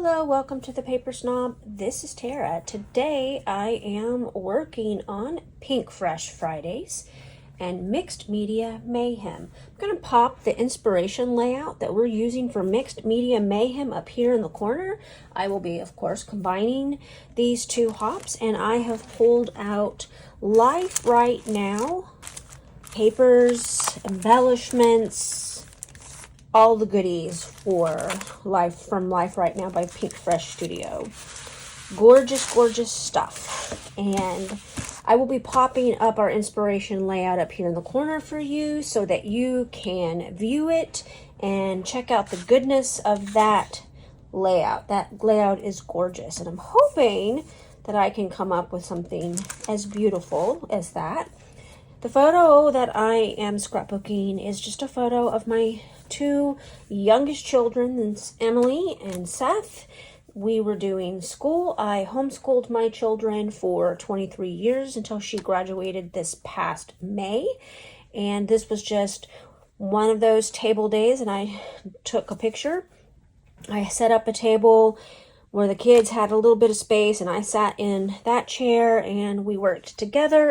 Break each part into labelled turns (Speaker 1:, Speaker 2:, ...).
Speaker 1: Hello, welcome to the Paper Snob. This is Tara. Today I am working on PinkFresh Fridays and Mixed Media Mayhem. I'm going to pop the inspiration layout that we're using for Mixed Media Mayhem up here in the corner. I will be, of course, combining these two hops, and I have pulled out Life Right Now, papers, embellishments, all the goodies for Life Right Now by PinkFresh Studio. Gorgeous, gorgeous stuff. And I will be popping up our inspiration layout up here in the corner for you so that you can view it and check out the goodness of that layout. That layout is gorgeous, and I'm hoping that I can come up with something as beautiful as that. The photo that I am scrapbooking is just a photo of my two youngest children, Emily and Seth. We were doing school. I homeschooled my children for 23 years until she graduated this past May. And this was just one of those table days, and I took a picture. I set up a table where the kids had a little bit of space, and I sat in that chair and we worked together.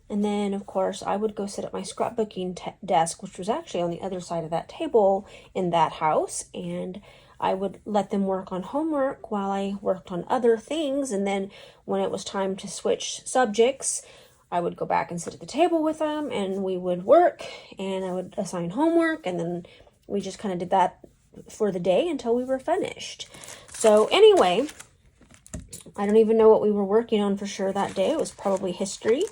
Speaker 1: And then, of course, I would go sit at my scrapbooking desk, which was actually on the other side of that table in that house. And I would let them work on homework while I worked on other things. And then when it was time to switch subjects, I would go back and sit at the table with them, and we would work, and I would assign homework. And then we just kind of did that for the day until we were finished. So anyway, I don't even know what we were working on for sure that day. It was probably history.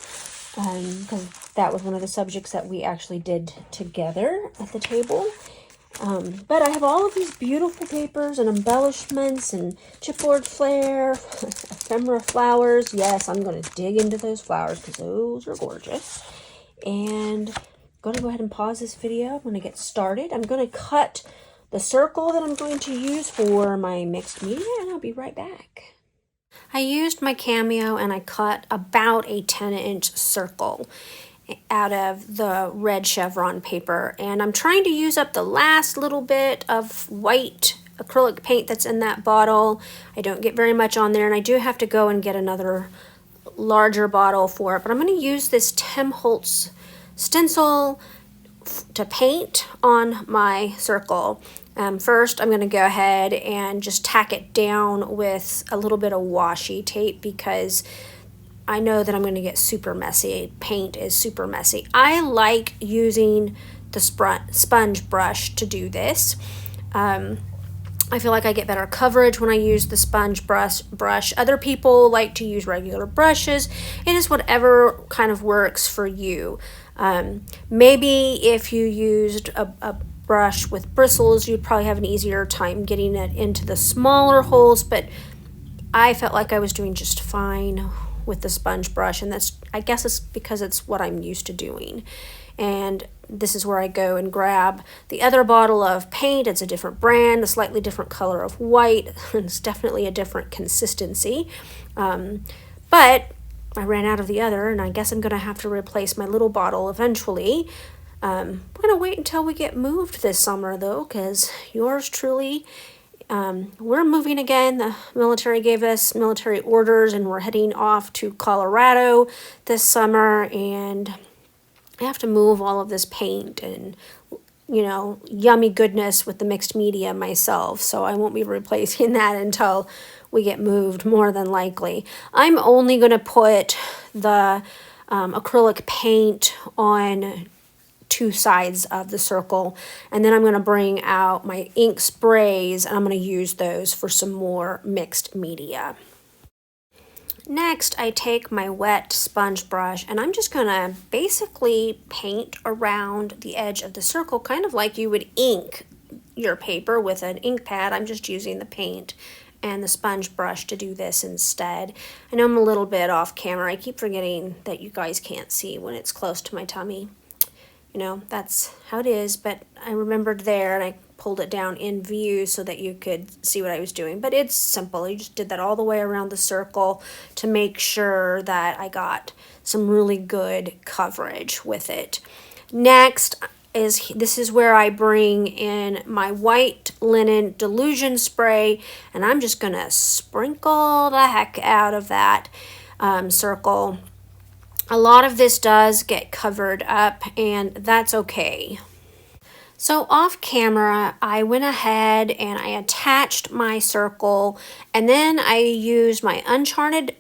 Speaker 1: Because that was one of the subjects that we actually did together at the table. But I have all of these beautiful papers and embellishments and chipboard flair, ephemera flowers. Yes, I'm going to dig into those flowers because those are gorgeous. And I'm going to go ahead and pause this video. I'm going to get started. I'm going to cut the circle that I'm going to use for my mixed media, and I'll be right back. I used my Cameo and I cut about a 10-inch circle out of the red chevron paper, and I'm trying to use up the last little bit of white acrylic paint that's in that bottle. I don't get very much on there, and I do have to go and get another larger bottle for it, but I'm going to use this Tim Holtz stencil to paint on my circle. First, I'm going to go ahead and just tack it down with a little bit of washi tape because I know that I'm going to get super messy. Paint is super messy. I like using the sponge brush to do this. I feel like I get better coverage when I use the sponge brush. Other people like to use regular brushes. It is whatever kind of works for you. Maybe if you used a brush with bristles, you'd probably have an easier time getting it into the smaller holes, but I felt like I was doing just fine with the sponge brush, and I guess it's because it's what I'm used to doing. And this is where I go and grab the other bottle of paint. It's a different brand, a slightly different color of white. It's definitely a different consistency, but I ran out of the other, and I guess I'm gonna have to replace my little bottle eventually. We're going to wait until we get moved this summer, though, because yours truly, we're moving again. The military gave us military orders, and we're heading off to Colorado this summer, and I have to move all of this paint and, yummy goodness with the mixed media myself, so I won't be replacing that until we get moved, more than likely. I'm only going to put the acrylic paint on two sides of the circle, and then I'm going to bring out my ink sprays, and I'm going to use those for some more mixed media. Next, I take my wet sponge brush, and I'm just going to basically paint around the edge of the circle, kind of like you would ink your paper with an ink pad. I'm just using the paint and the sponge brush to do this instead. I know I'm a little bit off camera. I keep forgetting that you guys can't see when it's close to my tummy. That's how it is, but I remembered there, and I pulled it down in view so that you could see what I was doing. But it's simple. You just did that all the way around the circle to make sure that I got some really good coverage with it. Next, this is where I bring in my white linen delusion spray, and I'm just gonna sprinkle the heck out of that circle. A lot of this does get covered up, and that's okay. So off camera, I went ahead and I attached my circle, and then I used my Uncharted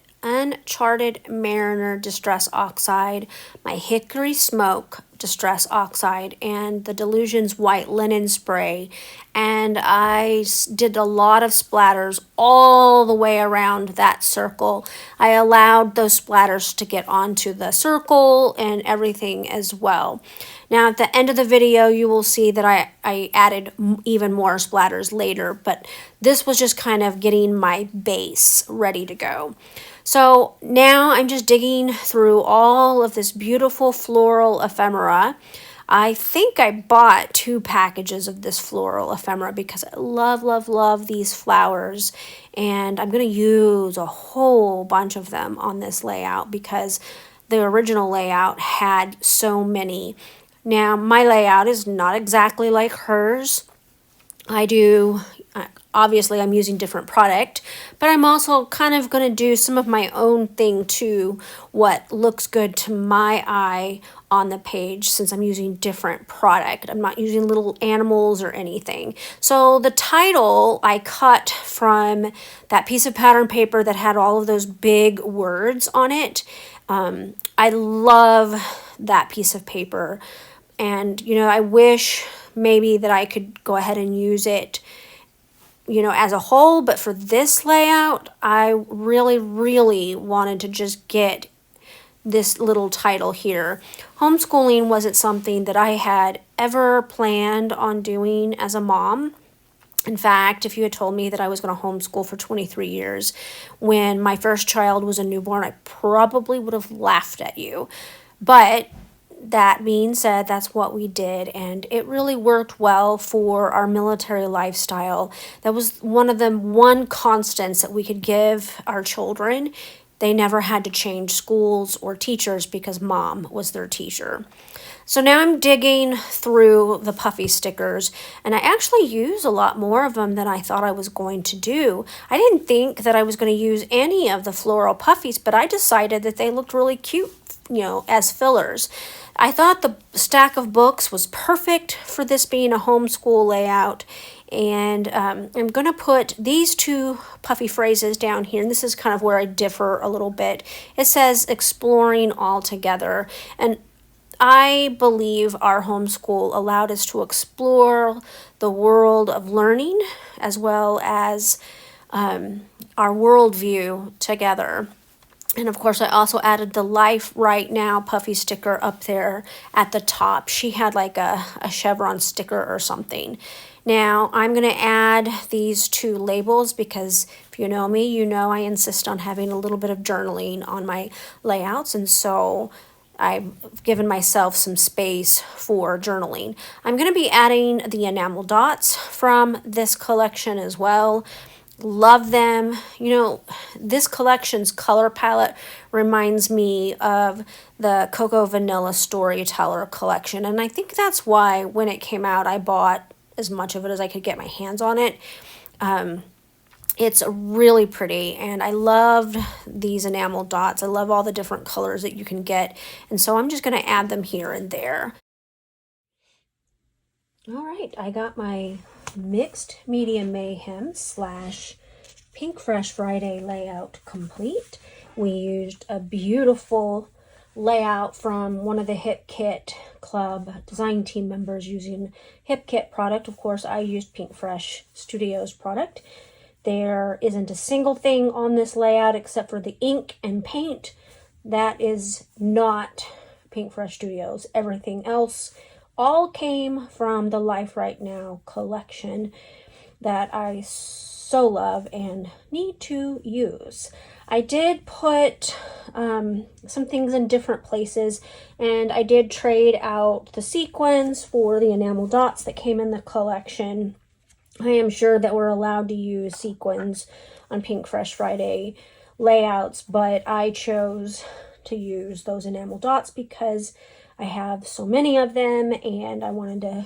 Speaker 1: Mariner Distress Oxide, my Hickory Smoke Distress Oxide, and the Delusions White Linen Spray. And I did a lot of splatters all the way around that circle. I allowed those splatters to get onto the circle and everything as well. Now at the end of the video, you will see that I added even more splatters later, but this was just kind of getting my base ready to go. So now I'm just digging through all of this beautiful floral ephemera. I think I bought 2 packages of this floral ephemera because I love, love, love these flowers. And I'm going to use a whole bunch of them on this layout because the original layout had so many. Now, my layout is not exactly like hers. Obviously I'm using different product, but I'm also kind of going to do some of my own thing too, what looks good to my eye on the page since I'm using different product. I'm not using little animals or anything. So the title I cut from that piece of pattern paper that had all of those big words on it. I love that piece of paper, and I wish maybe that I could go ahead and use it as a whole, but for this layout, I really, really wanted to just get this little title here. Homeschooling wasn't something that I had ever planned on doing as a mom. In fact, if you had told me that I was going to homeschool for 23 years when my first child was a newborn, I probably would have laughed at you. But that being said, that's what we did, and it really worked well for our military lifestyle. That was one of the constants that we could give our children. They never had to change schools or teachers because mom was their teacher. So now I'm digging through the puffy stickers, and I actually use a lot more of them than I thought I was going to do. I didn't think that I was going to use any of the floral puffies, but I decided that they looked really cute, as fillers. I thought the stack of books was perfect for this being a homeschool layout, and I'm going to put these 2 puffy phrases down here, and this is kind of where I differ a little bit. It says exploring all together, and I believe our homeschool allowed us to explore the world of learning as well as our worldview together. And of course, I also added the Life Right Now puffy sticker up there at the top. She had like a chevron sticker or something. Now, I'm going to add these 2 labels because if you know me, I insist on having a little bit of journaling on my layouts. And so I've given myself some space for journaling. I'm going to be adding the enamel dots from this collection as well. Love them. This collection's color palette reminds me of the Cocoa Vanilla Storyteller collection, and I think that's why when it came out I bought as much of it as I could get my hands on it. It's really pretty, and I loved these enamel dots. I love all the different colors that you can get, and so I'm just going to add them here and there. All right, I got my Mixed Media Mayhem / PinkFresh Friday layout complete. We used a beautiful layout from one of the Hip Kit Club design team members using Hip Kit product. Of course, I used PinkFresh Studios product. There isn't a single thing on this layout except for the ink and paint. That is not PinkFresh Studios. Everything else all came from the Life Right Now collection that I so love and need to use. I did put some things in different places, and I did trade out the sequins for the enamel dots that came in the collection. I am sure that we're allowed to use sequins on PinkFresh Friday layouts, but I chose to use those enamel dots because I have so many of them and I wanted to,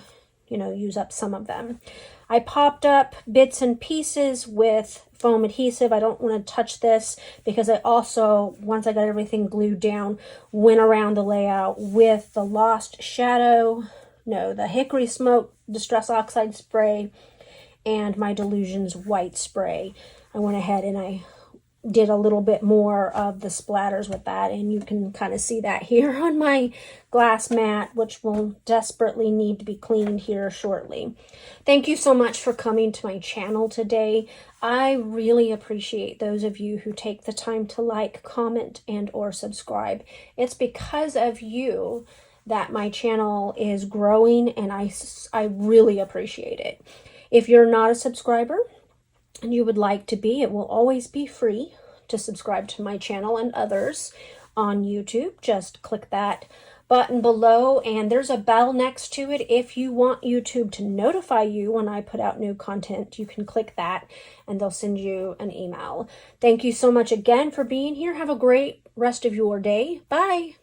Speaker 1: use up some of them. I popped up bits and pieces with foam adhesive. I don't want to touch this because I also, once I got everything glued down, went around the layout with the the Hickory Smoke Distress Oxide spray and my Delusions white spray. I went ahead and I did a little bit more of the splatters with that, and you can kind of see that here on my glass mat, which will desperately need to be cleaned here shortly. Thank you so much for coming to my channel today. I really appreciate those of you who take the time to like, comment, and or subscribe. It's because of you that my channel is growing, and I really appreciate it. If you're not a subscriber and you would like to be, it will always be free to subscribe to my channel and others on YouTube. Just click that button below and there's a bell next to it. If you want YouTube to notify you when I put out new content, you can click that and they'll send you an email. Thank you so much again for being here. Have a great rest of your day. Bye.